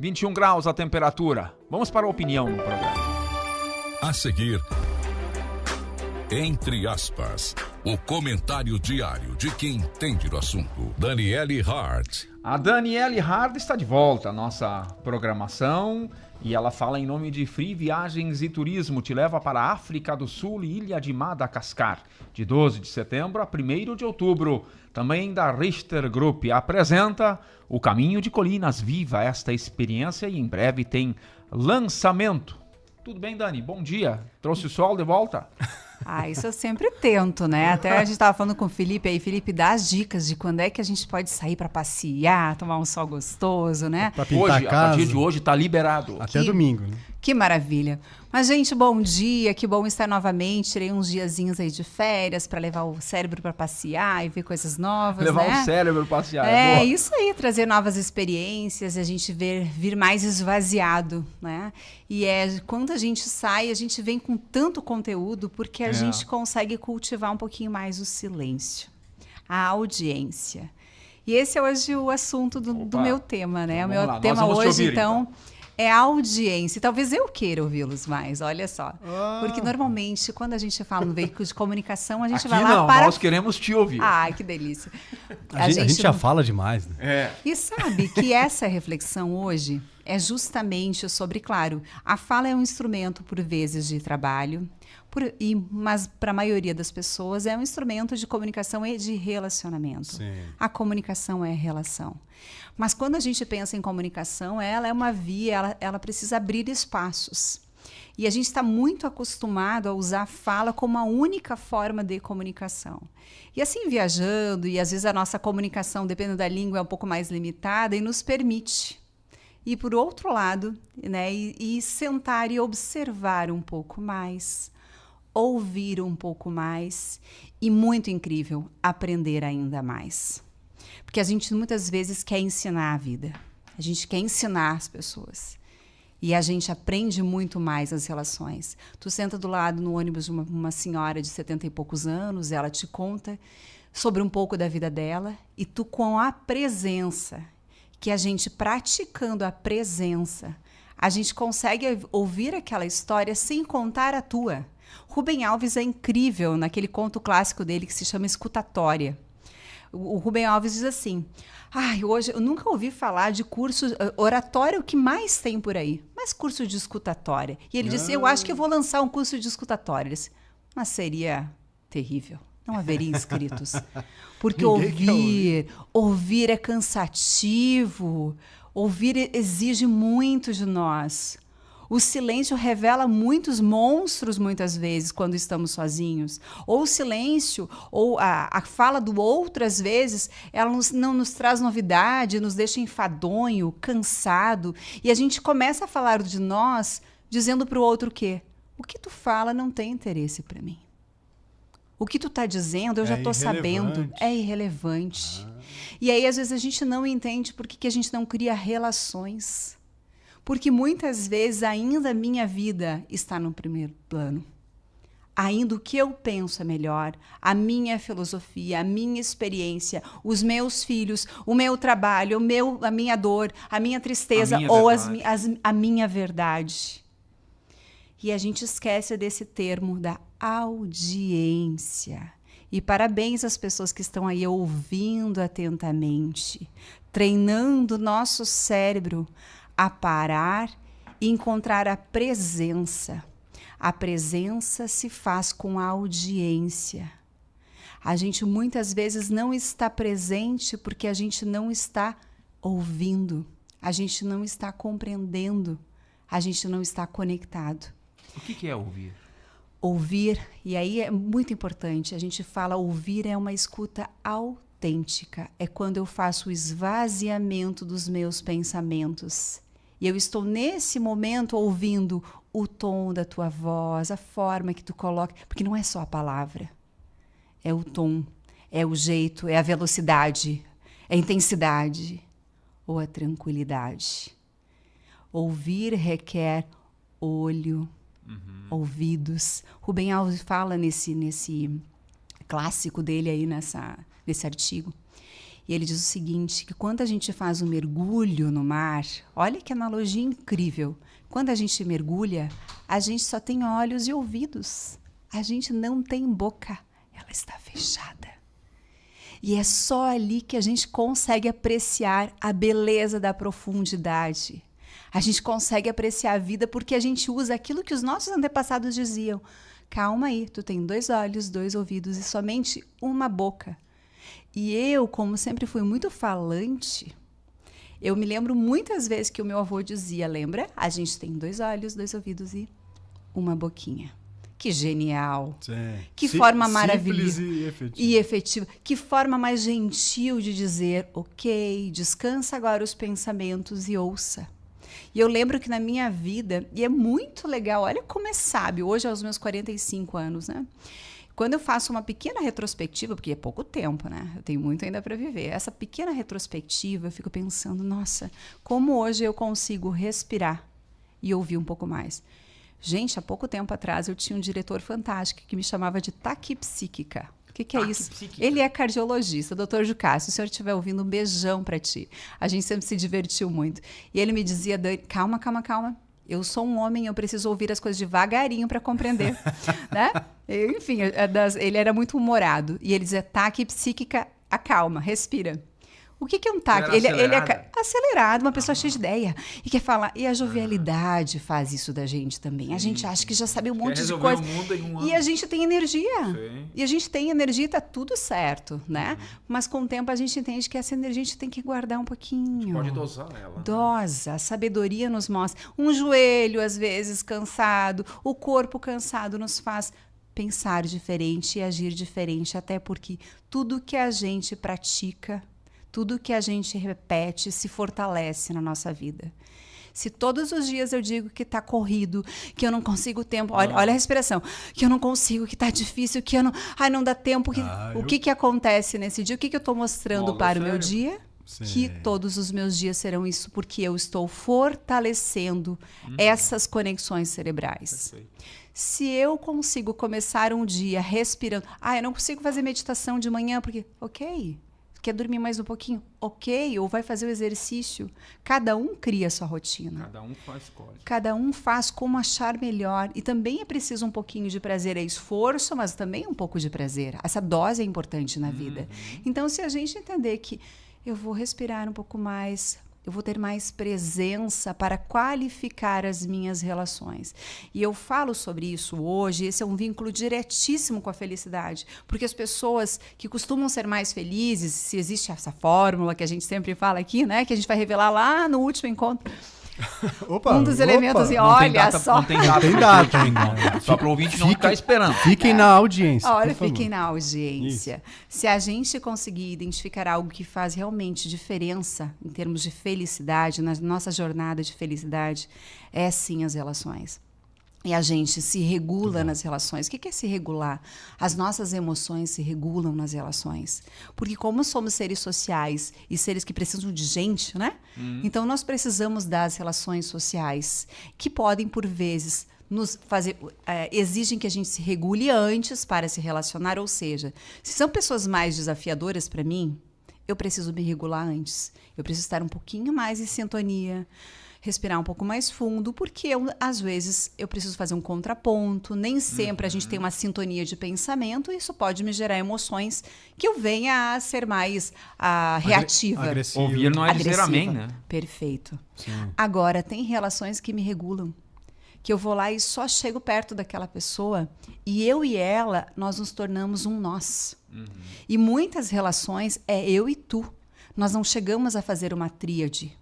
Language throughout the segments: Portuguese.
21 graus a temperatura. Vamos para a opinião no programa. A seguir, entre aspas, o comentário diário de quem entende do assunto. Daniele Hart. A Daniele Hart está de volta à nossa programação e ela fala em nome de Free Viagens e Turismo. Te leva para a África do Sul e Ilha de Madagascar, de 12 de setembro a 1º de outubro. Também da Richter Group apresenta o Caminho de Colinas. Viva esta experiência e em breve tem lançamento. Tudo bem, Dani? Bom dia. Trouxe o sol de volta? Isso eu sempre tento, né? Até a gente estava falando com o Felipe aí. Felipe, dá as dicas de quando é que a gente pode sair para passear, tomar um sol gostoso, né? Pra pintar Hoje, a casa. a partir de hoje, tá liberado. Até domingo, né? Que maravilha. Mas, gente, bom dia, que bom estar novamente. Tirei uns diazinhos aí de férias para levar o cérebro para passear e ver coisas novas, Levar né? o cérebro para passear. É isso aí, trazer novas experiências, a gente vir mais esvaziado, né? E quando a gente sai, a gente vem com tanto conteúdo porque a gente consegue cultivar um pouquinho mais o silêncio, a audiência. E esse é hoje o assunto do meu tema, né? Então, o meu lá. tema Nós vamos te hoje, ouvir, então, é a audiência. Talvez eu queira ouvi-los mais, olha só. Porque normalmente, quando a gente fala no veículo de comunicação, a gente Aqui vai lá não, para... nós queremos te ouvir. Ai, que delícia. A gente já fala demais, né? E sabe que essa reflexão hoje é justamente sobre, claro, a fala é um instrumento, por vezes, de trabalho, mas para a maioria das pessoas é um instrumento de comunicação e de relacionamento. Sim. A comunicação é relação. Mas quando a gente pensa em comunicação, ela é uma via, ela precisa abrir espaços. E a gente está muito acostumado a usar a fala como a única forma de comunicação. E assim, viajando, e às vezes a nossa comunicação, dependendo da língua, é um pouco mais limitada e nos permite ir por outro lado, né, e sentar e observar um pouco mais, ouvir um pouco mais e, muito incrível, aprender ainda mais. Porque a gente muitas vezes quer ensinar a vida, a gente quer ensinar as pessoas. E a gente aprende muito mais as relações. Tu senta do lado no ônibus de uma senhora de 70 e poucos anos, ela te conta sobre um pouco da vida dela, e tu, com a presença, que a gente praticando a presença, a gente consegue ouvir aquela história sem contar a tua. Rubem Alves é incrível naquele conto clássico dele que se chama Escutatória. O Rubem Alves diz assim: hoje eu nunca ouvi falar de curso oratório, o que mais tem por aí, mas curso de escutatória. E ele disse: eu acho que eu vou lançar um curso de escutatória. Ele disse: mas seria terrível, não haveria inscritos. Porque ouvir é cansativo, ouvir exige muito de nós. O silêncio revela muitos monstros, muitas vezes, quando estamos sozinhos. Ou o silêncio, ou a fala do outro, às vezes, ela não nos traz novidade, nos deixa enfadonho, cansado. E a gente começa a falar de nós, dizendo para o outro o quê? O que tu fala não tem interesse para mim. O que tu está dizendo, eu já estou sabendo, é irrelevante. E aí, às vezes, a gente não entende por que a gente não cria relações. Porque muitas vezes ainda a minha vida está no primeiro plano. Ainda o que eu penso é melhor, a minha filosofia, a minha experiência, os meus filhos, o meu trabalho, a minha dor, a minha tristeza a minha verdade. E a gente esquece desse termo da audiência. E parabéns às pessoas que estão aí ouvindo atentamente, treinando o nosso cérebro a parar e encontrar a presença. A presença se faz com a audiência. A gente muitas vezes não está presente porque a gente não está ouvindo, a gente não está compreendendo, a gente não está conectado. O que é ouvir? Ouvir, e aí é muito importante, a gente fala ouvir é uma escuta autêntica, é quando eu faço o esvaziamento dos meus pensamentos. E eu estou nesse momento ouvindo o tom da tua voz, a forma que tu coloca, porque não é só a palavra, é o tom, é o jeito, é a velocidade, é a intensidade ou a tranquilidade. Ouvir requer olho, ouvidos. Rubem Alves fala nesse clássico dele aí, nesse artigo. E ele diz o seguinte, que quando a gente faz um mergulho no mar, olha que analogia incrível. Quando a gente mergulha, a gente só tem olhos e ouvidos. A gente não tem boca, ela está fechada. E é só ali que a gente consegue apreciar a beleza da profundidade. A gente consegue apreciar a vida porque a gente usa aquilo que os nossos antepassados diziam. Calma aí, tu tem 2 olhos, 2 ouvidos e somente uma boca. E eu, como sempre fui muito falante, eu me lembro muitas vezes que o meu avô dizia, lembra? A gente tem 2 olhos, 2 ouvidos e uma boquinha. Que genial. Sim. Que forma maravilhosa e efetiva. Que forma mais gentil de dizer, ok, descansa agora os pensamentos e ouça. E eu lembro que na minha vida, e é muito legal, olha como é sábio, hoje aos meus 45 anos, né? Quando eu faço uma pequena retrospectiva, porque é pouco tempo, né? Eu tenho muito ainda para viver. Essa pequena retrospectiva, eu fico pensando, nossa, como hoje eu consigo respirar e ouvir um pouco mais. Gente, há pouco tempo atrás eu tinha um diretor fantástico que me chamava de taquipsíquica. O que é isso? Ele é cardiologista, doutor Jucácio. Se o senhor estiver ouvindo, um beijão para ti. A gente sempre se divertiu muito. E ele me dizia, Dani, calma, calma, calma. Eu sou um homem, eu preciso ouvir as coisas devagarinho para compreender, né? Enfim, ele era muito humorado. E ele dizia, taquipsíquica, acalma, respira. O que é um taque? Ele é acelerado, uma pessoa cheia de ideia. E quer falar. E a jovialidade faz isso da gente também. Sim. A gente acha que já sabe um monte de coisa. E a gente tem energia. Sim. E a gente tem energia e tá tudo certo, né? Mas com o tempo a gente entende que essa energia a gente tem que guardar um pouquinho. A gente pode dosar ela. Dosa. A sabedoria nos mostra. Um joelho, às vezes, cansado. O corpo cansado nos faz pensar diferente e agir diferente. Até porque tudo que a gente pratica, tudo que a gente repete se fortalece na nossa vida. Se todos os dias eu digo que está corrido, que eu não consigo tempo, olha a respiração, que eu não consigo, que está difícil, que eu não, não dá tempo. O que acontece nesse dia? O que eu estou mostrando para o meu dia? Sim. Que todos os meus dias serão isso, porque eu estou fortalecendo essas conexões cerebrais. Perfeito. Se eu consigo começar um dia respirando, eu não consigo fazer meditação de manhã, porque, ok, quer dormir mais um pouquinho? Ok, ou vai fazer o exercício. Cada um cria a sua rotina. Cada um faz escolha. Cada um faz como achar melhor. E também é preciso um pouquinho de prazer. É esforço, mas também um pouco de prazer. Essa dose é importante na vida. Então, se a gente entender que eu vou respirar um pouco mais, eu vou ter mais presença para qualificar as minhas relações. E eu falo sobre isso hoje, esse é um vínculo diretíssimo com a felicidade, porque as pessoas que costumam ser mais felizes, se existe essa fórmula que a gente sempre fala aqui, né, que a gente vai revelar lá no último encontro, um dos elementos, e olha só. Não tem data ainda. Só para o ouvinte não ficar esperando. Fiquem na audiência. Olha, fiquem na audiência. Isso. Se a gente conseguir identificar algo que faz realmente diferença em termos de felicidade, na nossa jornada de felicidade, é sim as relações. E a gente se regula nas relações. O que é se regular? As nossas emoções se regulam nas relações. Porque como somos seres sociais e seres que precisam de gente, né? Então nós precisamos das relações sociais, que podem, por vezes, nos fazer, exigem que a gente se regule antes para se relacionar. Ou seja, se são pessoas mais desafiadoras para mim, eu preciso me regular antes. Eu preciso estar um pouquinho mais em sintonia, respirar um pouco mais fundo, porque às vezes eu preciso fazer um contraponto, nem sempre a gente tem uma sintonia de pensamento, e isso pode me gerar emoções que eu venha a ser mais reativa. Ouvir não é dizer amém, né? Perfeito. Sim. Agora, tem relações que me regulam, que eu vou lá e só chego perto daquela pessoa e eu e ela, nós nos tornamos um nós. E muitas relações é eu e tu. Nós não chegamos a fazer uma tríade.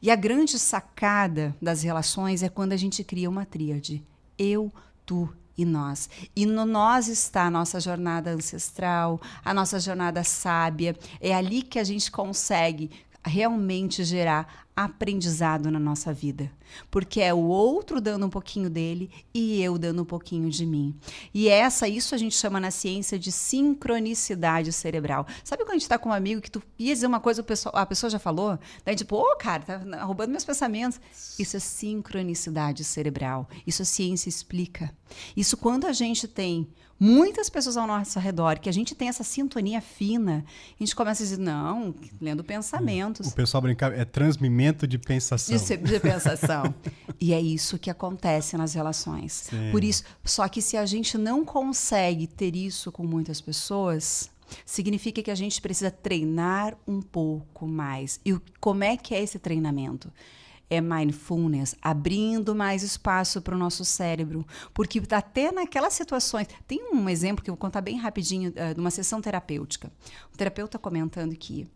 E a grande sacada das relações é quando a gente cria uma tríade. Eu, tu e nós. E no nós está a nossa jornada ancestral, a nossa jornada sábia. É ali que a gente consegue realmente gerar aprendizado na nossa vida, porque é o outro dando um pouquinho dele e eu dando um pouquinho de mim. E isso a gente chama na ciência de sincronicidade cerebral. Sabe quando a gente está com um amigo que tu ia dizer uma coisa, a pessoa já falou? Daí tipo, cara, tá roubando meus pensamentos. Isso é sincronicidade cerebral. Isso a ciência explica. Isso quando a gente tem muitas pessoas ao nosso redor, que a gente tem essa sintonia fina, a gente começa a dizer, não, lendo pensamentos. O pessoal brinca, é transmimento de pensação. De pensação. E é isso que acontece nas relações. Sim. Por isso, só que se a gente não consegue ter isso com muitas pessoas, significa que a gente precisa treinar um pouco mais. E como é que é esse treinamento? É mindfulness, abrindo mais espaço para o nosso cérebro. Porque até naquelas situações... Tem um exemplo que eu vou contar bem rapidinho, de uma sessão terapêutica. O terapeuta comentando que,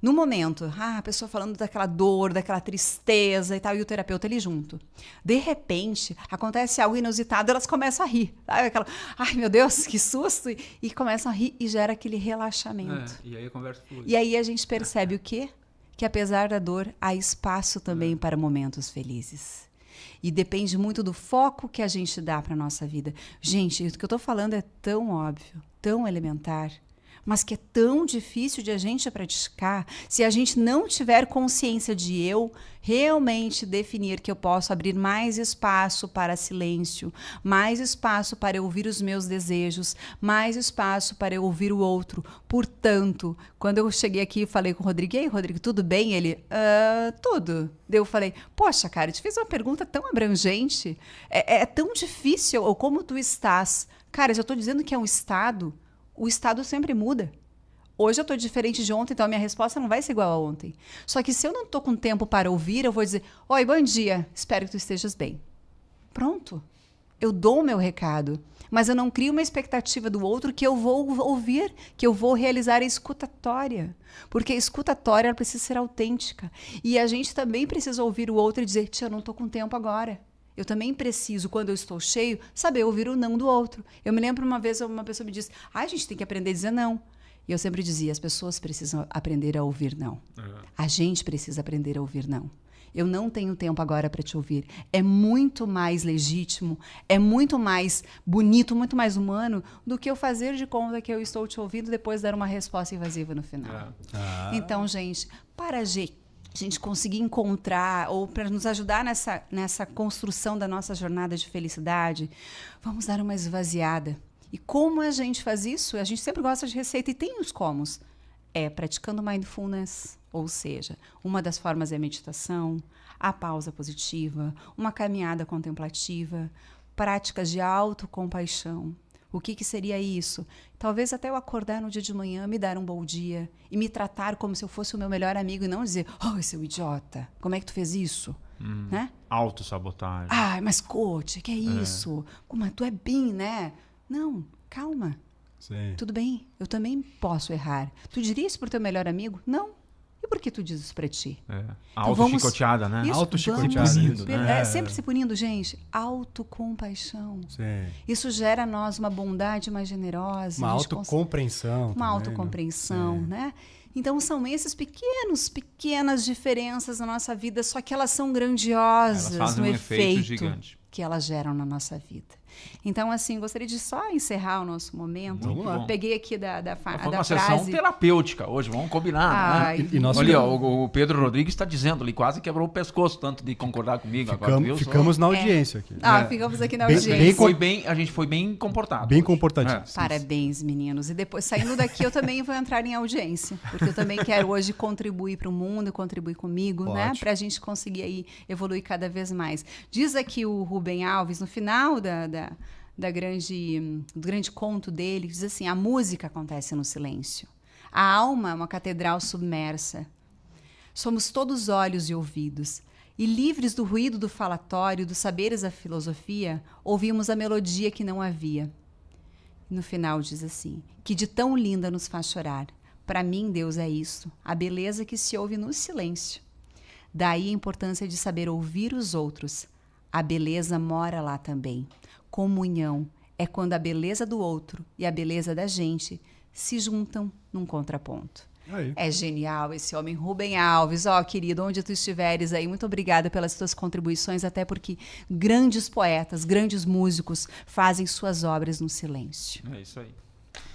no momento, a pessoa falando daquela dor, daquela tristeza e tal, e o terapeuta ali junto. De repente, acontece algo inusitado, elas começam a rir. Sabe? Aquela, ai meu Deus, que susto! E começam a rir e gera aquele relaxamento. E aí a conversa flui. E aí a gente percebe o quê? Que apesar da dor, há espaço também para momentos felizes. E depende muito do foco que a gente dá para a nossa vida. Gente, o que eu estou falando é tão óbvio, tão elementar, mas que é tão difícil de a gente praticar se a gente não tiver consciência de eu realmente definir que eu posso abrir mais espaço para silêncio, mais espaço para eu ouvir os meus desejos, mais espaço para eu ouvir o outro. Portanto, quando eu cheguei aqui e falei com o Rodrigo, e aí, Rodrigo, tudo bem? Ele, tudo. Daí eu falei, poxa, cara, eu te fiz uma pergunta tão abrangente, é tão difícil, ou como tu estás? Cara, eu já estou dizendo que é um estado. O estado sempre muda. Hoje eu estou diferente de ontem, então a minha resposta não vai ser igual a ontem. Só que se eu não estou com tempo para ouvir, eu vou dizer, oi, bom dia, espero que tu estejas bem. Pronto. Eu dou o meu recado, mas eu não crio uma expectativa do outro que eu vou ouvir, que eu vou realizar a escutatória. Porque a escutatória ela precisa ser autêntica. E a gente também precisa ouvir o outro e dizer, tia, eu não estou com tempo agora. Eu também preciso, quando eu estou cheio, saber ouvir o não do outro. Eu me lembro uma vez, uma pessoa me disse, a gente tem que aprender a dizer não. E eu sempre dizia, as pessoas precisam aprender a ouvir não. A gente precisa aprender a ouvir não. Eu não tenho tempo agora para te ouvir. É muito mais legítimo, é muito mais bonito, muito mais humano do que eu fazer de conta que eu estou te ouvindo e depois dar uma resposta invasiva no final. Então, gente, para a gente conseguir encontrar, ou para nos ajudar nessa construção da nossa jornada de felicidade, vamos dar uma esvaziada. E como a gente faz isso? A gente sempre gosta de receita e tem os comos. É praticando mindfulness, ou seja, uma das formas é a meditação, a pausa positiva, uma caminhada contemplativa, práticas de autocompaixão. O que seria isso? Talvez até eu acordar no dia de manhã, me dar um bom dia e me tratar como se eu fosse o meu melhor amigo e não dizer, oh, seu idiota, como é que tu fez isso? Né? Autossabotagem. Ai, mas coach, que é isso? Como tu é bem, né? Não, calma. Sim. Tudo bem, eu também posso errar. Tu diria isso pro teu melhor amigo? Não. E por que tu diz isso pra ti? Auto-chicoteada, né? Auto-chicoteada. Né? Sempre se punindo, gente. Autocompaixão. Sim. Isso gera a nós uma bondade mais generosa. Uma autocompreensão. Uma autocompreensão, né? Então, são essas pequenas diferenças na nossa vida, só que elas são grandiosas. Elas fazem um efeito gigante que elas geram na nossa vida. Então, assim, gostaria de só encerrar o nosso momento. Vamos lá. Peguei aqui da uma frase. sessão terapêutica hoje, vamos combinar. Né? Olha, o Pedro Rodrigues está dizendo ali, quase quebrou o pescoço, tanto de concordar comigo. Ficamos na audiência aqui. Ficamos aqui na audiência. A gente foi bem comportado. Bem comportadinho. Parabéns, meninos. E depois, saindo daqui, eu também vou entrar em audiência, porque eu também quero hoje contribuir para o mundo, contribuir comigo, né? Para a gente conseguir aí evoluir cada vez mais. Diz aqui o Rubem Alves, no final do grande conto dele, diz assim, a música acontece no silêncio. A alma é uma catedral submersa. Somos todos olhos e ouvidos. E livres do ruído do falatório, dos saberes da filosofia, ouvimos a melodia que não havia. E no final diz assim, que de tão linda nos faz chorar. Para mim, Deus é isso, a beleza que se ouve no silêncio. Daí a importância de saber ouvir os outros. A beleza mora lá também. Comunhão é quando a beleza do outro e a beleza da gente se juntam num contraponto. Aí. É genial esse homem, Rubem Alves. Ó, querido, onde tu estiveres aí, muito obrigada pelas tuas contribuições, até porque grandes poetas, grandes músicos fazem suas obras no silêncio. É isso aí.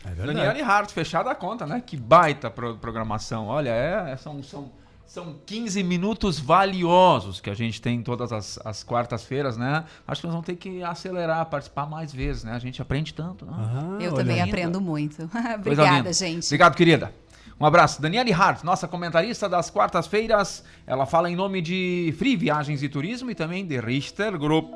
É verdade. Daniele Hart, fechada a conta, né? Que baita programação. Olha, são 15 minutos valiosos que a gente tem todas as quartas-feiras, né? Acho que nós vamos ter que acelerar, participar mais vezes, né? A gente aprende tanto, né? Eu olha também aí. aprendo muito. Coisa Obrigada, linda. gente. Obrigado, querida. Um abraço. Daniele Hart, nossa comentarista das quartas-feiras. Ela fala em nome de Free Viagens e Turismo e também de Richter Group.